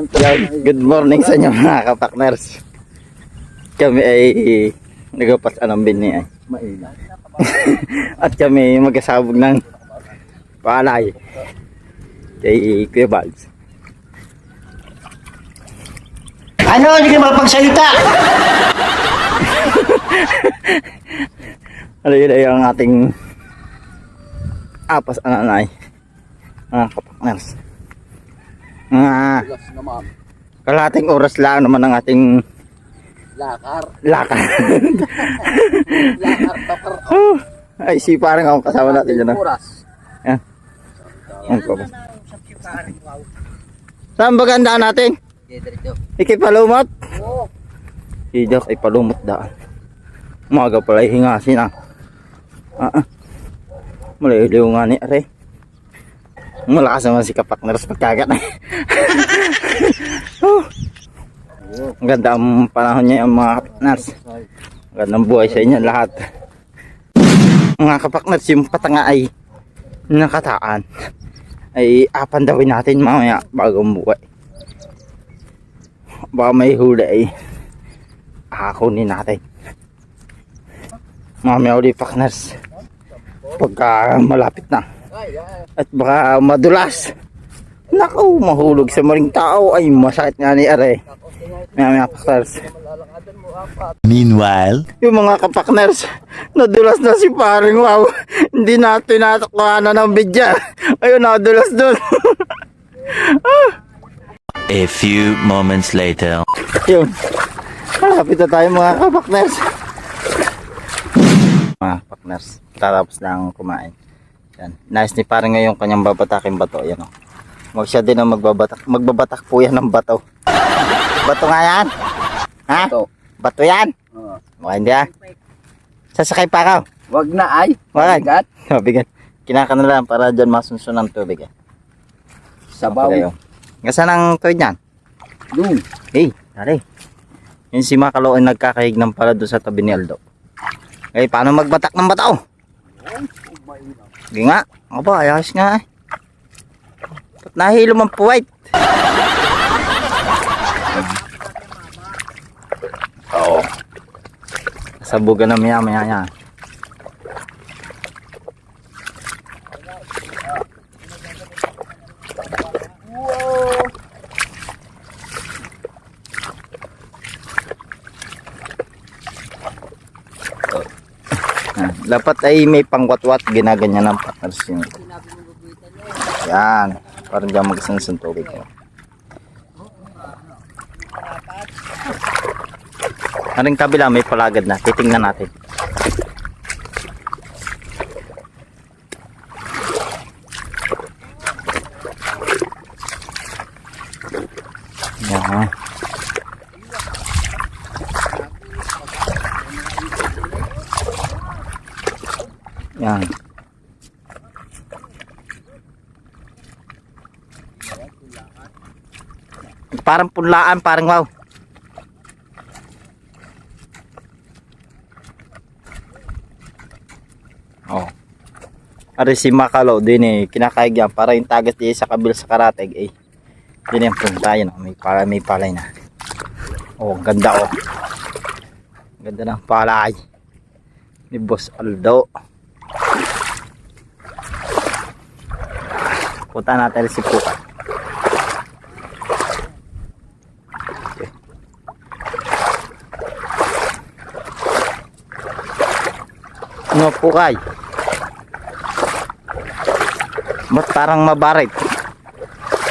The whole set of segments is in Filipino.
Good morning sa inyo mga kapakners. Kami ay nagapas anong bini ay mainit. At kami magkasabog ng palay kay Kuya Balz. Ano? Hindi ka makapagsalita! Ano yun ay ang ating apas ananay mga kapakners. Kalahating oras lang naman ang ating lakar. Lakar, bakar. Ay, si parang akong kasama natin dyan. Oras. Yan. Saan ba gandaan natin? Ikipalumot? Oo. Idak ay palumot daan. Umaga pala hingasin ah. Maliliw nga ni Are. Malakas naman si kapakners pagkagat na. Ang ganda ang panahon niya yung mga kapakners. Ang gandang buhay sa inyo lahat. Mga kapakners, yung patanga ay nakataan ay apandawin natin mamaya bagong buhay. Baka may huli ay akunin natin mamaya ulit pakners pagka malapit na. At baka madulas. Naku, mahulog sa maring tao. Ay, masakit nga ni Are. Mga kapakners. Meanwhile, Yung mga kapakners, nadulas na si paring wow. Hindi natin natakwa na ng bidya. Ayun, nadulas dun. a few moments later. Yun. Malapit na tayo mga kapakners. Mga kapakners, tatapos na kumain. Yan. Nice ni parang ngayon kanyang babatakin bato. Yan o. Huwag siya din ang magbabatak. Magbabatak po yan ng bato. Bato nga yan? Ha? Bato yan? Mukha hindi ah. Sasakay pa ako. Wag na ay. Wag. Bigat. Mabigat. Kinaka na lang para dyan masunsun ng tubig. Sabaw. Ngasan ang tuwid yan? Doon. Hey, dali. Yung si Makalo ay nagkakahig ng pala doon sa tabi ni Aldo. Eh, paano magbatak ng bataw? Hindi nga. Aba, ayos nga eh. Ba't nahilo man puwait? Oo. Sabugan na maya yan. Dapat ay may pangwatwat, ginaganyan ng partners yun. Yan, parang dyan magsansan tubig ko. Aring kabila may palagad na, titingnan natin. Yan. Yan. Parang punlaan, parang wow. Oh. Ari si Makalo din eh, kinakaig yan para yung tagas diye sa kabil sa karateg eh. Din yung punta yun, may palay na. Oh, ganda oh. Ganda ng palay ni Boss Aldo. Punta natin si Puka. Okay. Ano Pukay? Ba't parang mabarik?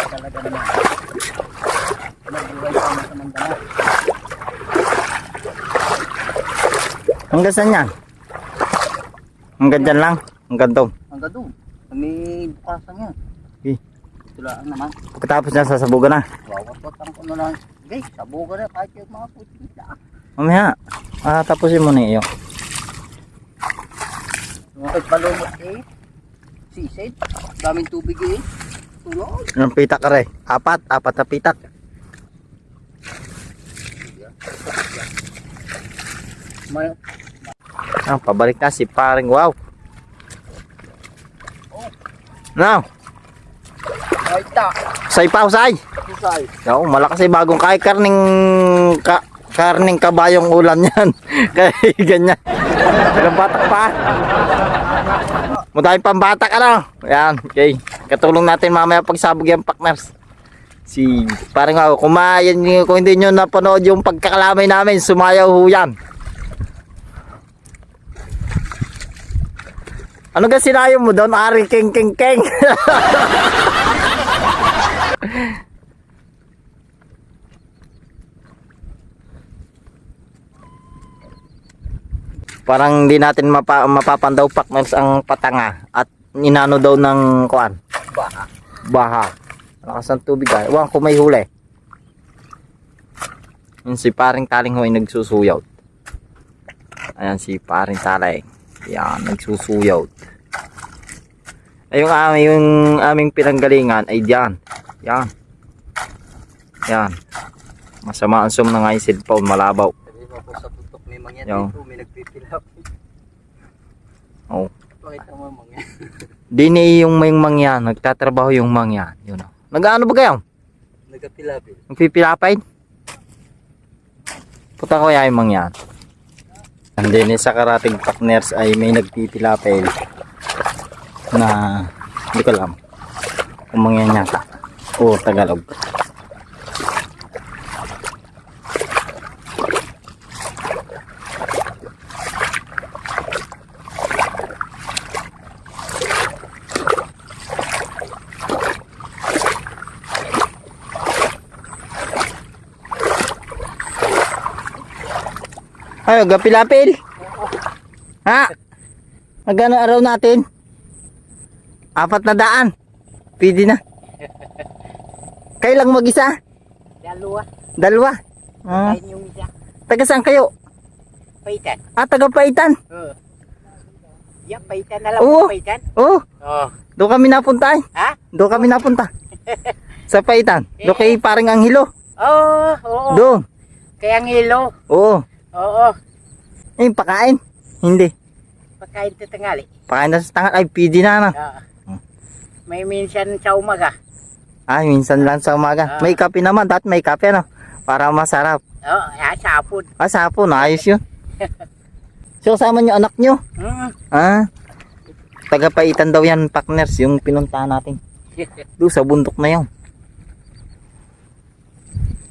Talaga naman. Nabuhay pa sa Mandala. Hanggang saan yan? Hanggang dyan lang? Hanggang doon? Hanggang doon. May bukasan yan. Okay. Tulaan naman. Pagkatapos niya sasabugan na. Wawat-watan ko na lang. Okay, sabugan na kahit yung mga puti-puti. Mamaya, tapusin mo na iyo. Mga palumot eh. Sisid. Daming tubig eh. Tulog. Anong pitak ka rin? Apat na pitak. Pabalik na si paring wow. Now. Ay ta. Say pa, say. Say. Yo, malakas ay bagong kay karning kabayong ulam yan. Kaya ganyan. Ilang batak pa. Mudahing pambatak ano. Yan, okay. Katulong natin mamaya pagsabog yung partners. Si parang ako, kung hindi nyo napanood yung pagkakalamay namin, sumayaw ho yan. Ano ka sinayo mo doon? Ari king king king. Parang hindi natin mapapandaw partners ang patanga at inano daw ng kuan. Baha. Baha. Lakas ng tubig ay. Ewan ko may huli. Yung si paring taling ho ay nagsusuyaw. Ayan si paring taling. Yan, nagsusuyaw. Ay yung aming pinanggalingan ay diyan. Yan. Yan. Masama ang zoom na nga yung cellphone, malabaw. Sabi mo po sa tutok ni Mangyan Yo. dito, may nagpipilap. Oh. Pakita mo Mangyan. Dini yung may mangyan, nagtatrabaho yung mangyan. Yun oh. Nag-ano ba kayo? Nagpilapil. Nagpipilapay? Puta ko yung mangyan. Andin sa karating partners ay may nagpipilapay na hindi ko alam kung mangyan yata o Tagalog. Ayo, gapilapil. Ha? Magkano araw natin? 400. Pwede na. Kayo lang mag-isa? Dalawa. Ah, Kain yung isa. taga saan kayo? Paitan. Ah, taga Paitan. Yan, Paitan na lang. Oo. Paitan. Oh, Oh. doon kami napunta eh. Ha? Doon kami napunta. Sa Paitan. Doon kay parang Anghelo. Oo. Oo. Doon. Kaya ngilo. Oo. Oo. Eh, pakain. Hindi. Pagkain sa tangali. Pakain na sa tangal. Ay, pwede na na. May minsan sa umaga. Ay, minsan lang sa umaga. May kape naman. Dati may kape ano. Para masarap. Oo. Sapon. Ah, sapon. Ayos yun. So, kasama nyo anak nyo. Ah. Taga Paitan daw yan, partners. Yung pinuntahan natin. Doon sa bundok na yun.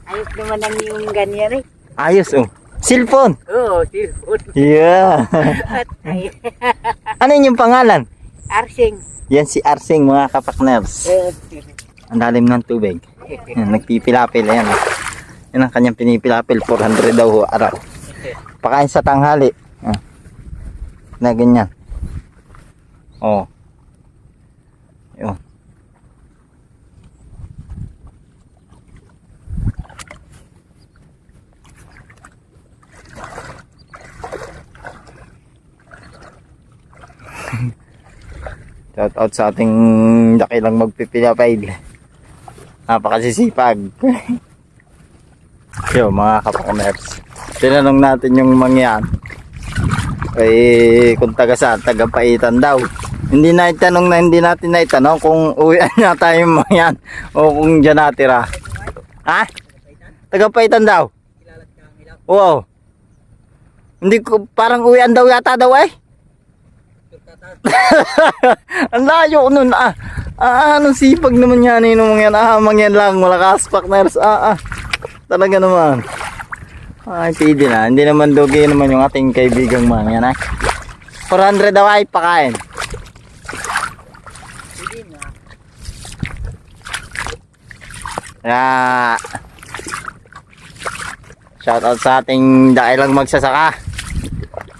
Ayos naman ang yung ganyan eh. Ayos oh. Cellphone. Oo, silpon. Yeah. At ay, Ano yung pangalan? arsing. Yan si Arsing mga kapakners. Ang lalim ng tubig. Yan, nagpipilapil. Ayan. Yan ang kanyang pinipilapil. 400 daw ho, araw. Pakain sa tanghali. Ah. Na ganyan. Oh. Yun. Shout out sa ating dakilang magpipilapay. Napakasisipag. Yo mga kapakners. Tinanong natin yung mangyan. Eh kung taga saan, taga Paitan daw. Hindi natin naitanong kung uwian na tayo yung mangyan o kung dyan natira. Ha? Taga Paitan daw. Wow. Hindi ko parang uwian daw yata daw eh. Ang layo nun anong sipag naman yan yung mga yan mangyan lang malakas partners talaga naman ay pwede na hindi naman dogi naman yung ating kaibigang mangyan 400 daw ay pakain shout out sa ating dakilang magsasaka.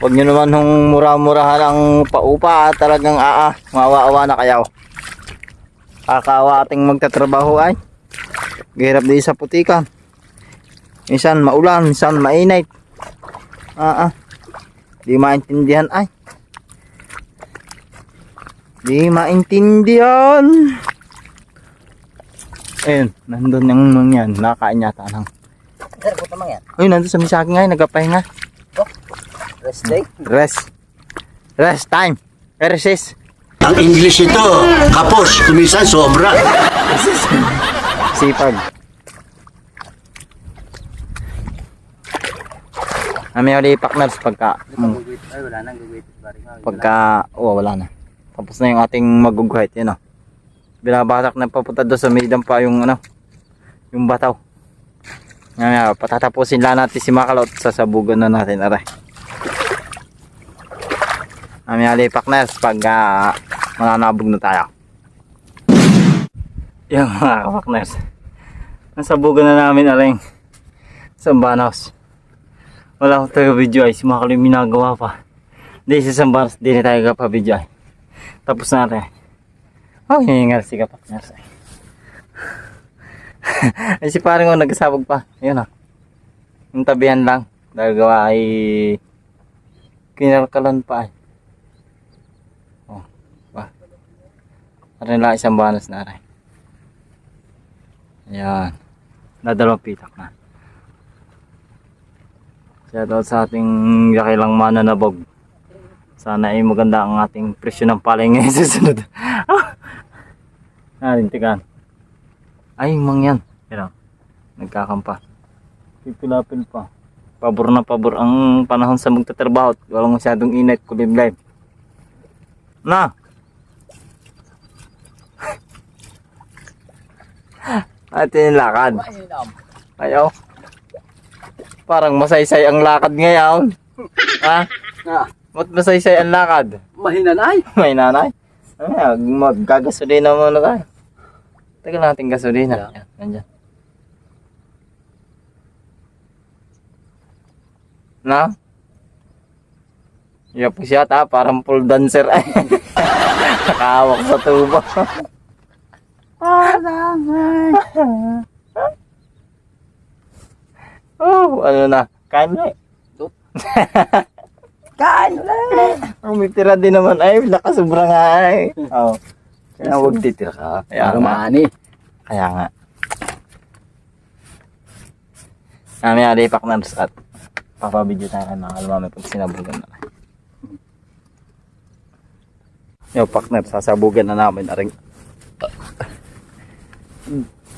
Huwag nyo naman hong mura-murahan ang paupa at talagang maawa-awa na kayo. Kakawa ating magtatrabaho ay. Gihirap din sa putikan. Minsan maulan, minsan mainit. Di maintindihan ay. Di maintindihan. Ayun, nandun yung mangyan. Nakain yata ng. Sir, puto Mangyan. Ayun, nandun sa misaki nga, nagpapahinga. Rest day. Rest time. Recess. Ang English ito, kapos, kumisan sobra. Sipag. Kami ulit partners pagka Ay, wala nang gagawin. wala na. Tapos na yung ating maguguhit, yun o. Binabatak na papunta doon sa midang pa yung ano, yung bataw. Ngayon, patatapusin lang natin si Makalot, sasabugan na natin, aray. Kami ulit partners pagka mananabog na tayo. Yung mga partners, nasabugan na namin aring Sambanos. Wala akong tayo video ay si Makalot yung minagawa pa. Hindi sa Sambanos, di na tayo pa video ay. Tapos natin. Oh, hiningal si partners ay. Ay si parang nagkasabog pa. Yun o. Yung tabihan lang. Dahil gawa ay kinarkalan pa ay. Oh, ba. Arin lang isang banas na aray. Ayan. Dadalawang pitak na. Shoutout sa ating yakilang mananabog. Sana ay maganda ang ating presyo ng palay ngayon sa sunod. Narintikan. Ay, mangyan. Pero, nagkakampa. Pipilapil pa. Pabor na pabor ang panahon sa magtatrabaho. Walang masyadong init, kulimlim. Na! At yung lakad. Ayaw. Parang masaysay ang lakad ngayon. Ha? Ba't masaysay ang lakad? Mahinanay. May nanay. Ay, maggagasolina muna tayo. Tagal natin gasolina. Yan, nandyan. Na? Yapos yata, parang pole dancer ay. Nakahawak sa tubo. Parang ay. Oh, ano na? Kain na eh. Kain ulit. May tira din naman ay, nakasubra nga ay. Oh. Kaya huwag titira ka. Kaya nga. Mani. Kaya nga. Kami alipak na at papabidyo tayo kay mga kalmami pag sinabugan na. Yo, partner, sasabugan na namin aring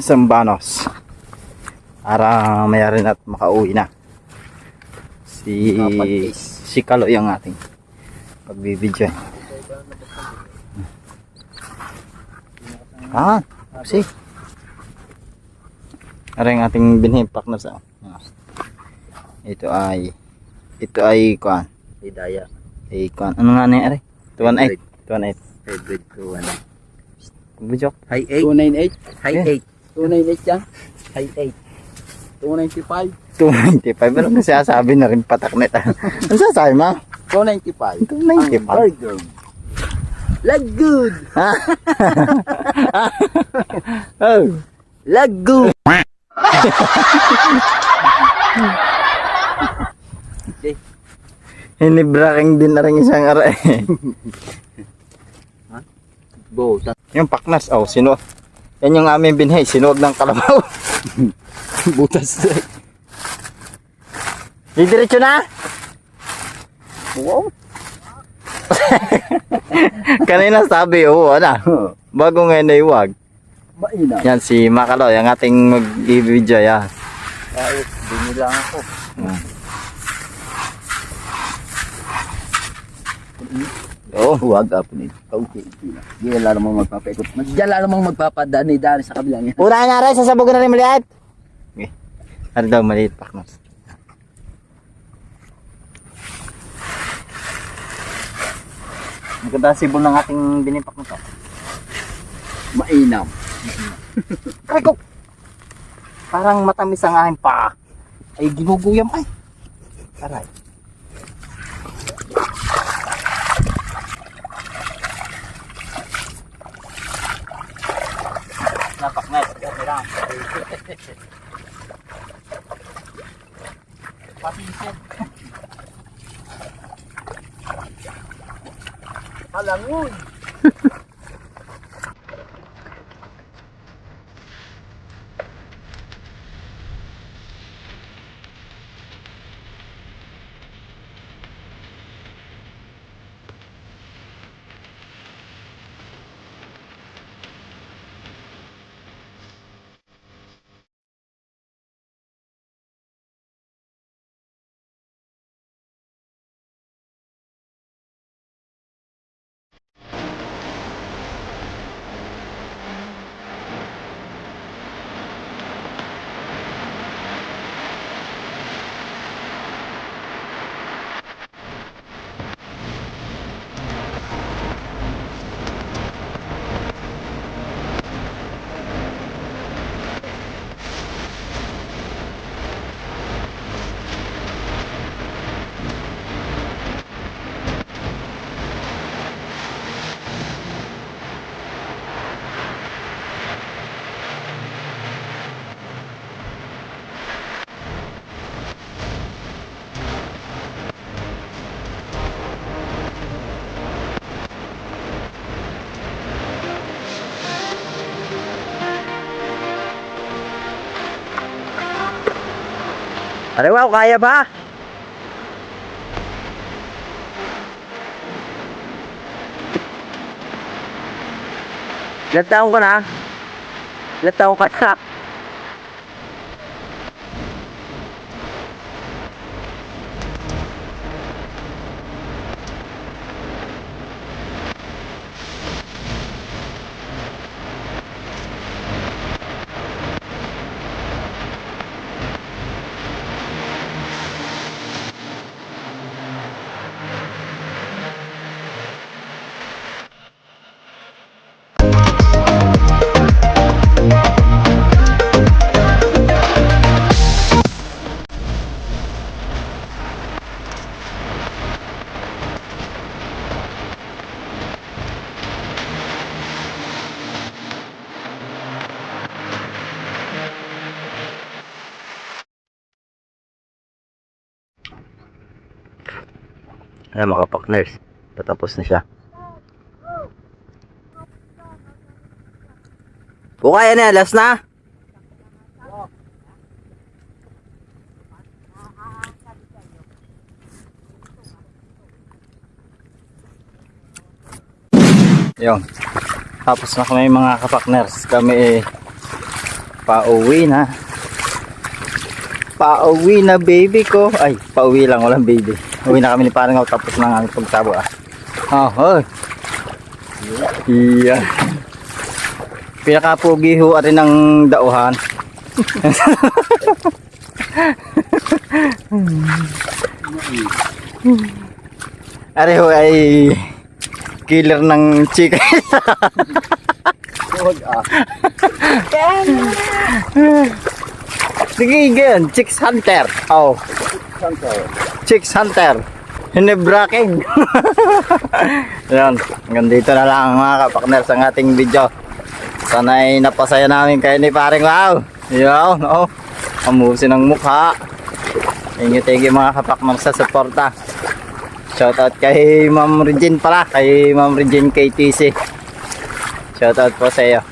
Sambanos para mayarin at makauwi na si Kalo yung ating pagbibidyo. Si aring ating binhi partner sa ito ay kuan Hidaya. kuan ano nga na ari 218 Hybrid ko ano. video High 8. 298. High 8. 298 yan. High 8. 295. 295 pero kasi sabi na rin patak net. Ano sasabi mo? 295. 295 Burger. Lag good. Oh, Lag good. hinibraking din na rin isang aray. Go. Yung paknas, oh, sino? Yan yung aming binhi, sinuog ng kalabaw. Butas. Didiretso na? Wow. Kanina sabi, oo, ano? Bago ngayon na iwag. Maina. Yan si Makalo, yung ating mag-video, yan. Kahit binilang ako. Oo. Huwag ako nito. Okay. Diyan lang namang magpapaikot. Diyan lang namang magpapadani-dani sa kabilang yan. Una na rin, sasabugan na rin maliit. Okay. Ano daw maliit, paknas? Maganda sibol ng ating binipak na to. Mainam. Aray ko! Parang matamis ang aking paa. Ay, ginuguyam ay. Aray. Napaknet. Ganda lang. Pasisit. Alangoy. Aray, wow, kaya ba? Ilan taong ka na? Ilan taong ka na? Ayan mga partners, patapos na siya. Kung kaya na, last na. Yung, tapos na kami mga kapakners. Kami pauwi na. Pauwi na baby ko. Ay, pauwi lang, walang baby. Uwi na kami ni parang tapos na ang aming pagsabo ah. Oh, iya. Pinakapugi ho rin ng dauhan. Ari ho ay killer ng chika. Sige, ganyan. Chicks Hunter. Oh. Chicks Hunter. Hinebraking. Yan. Hanggang dito na lang mga kapakners ang ating video. Sana ay napasaya namin kayo ni paring wow. Yan. Oh. Amusin ang mukha. Thank you mga kapakners sa suporta. Shoutout kay Ma'am Regine pala. Kay Ma'am Regine KTC. Shoutout po sa iyo.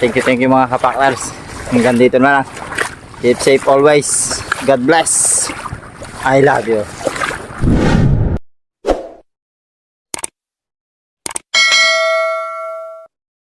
Thank you mga kapakners. Hanggang dito na lang. Keep safe always. God bless. I love you.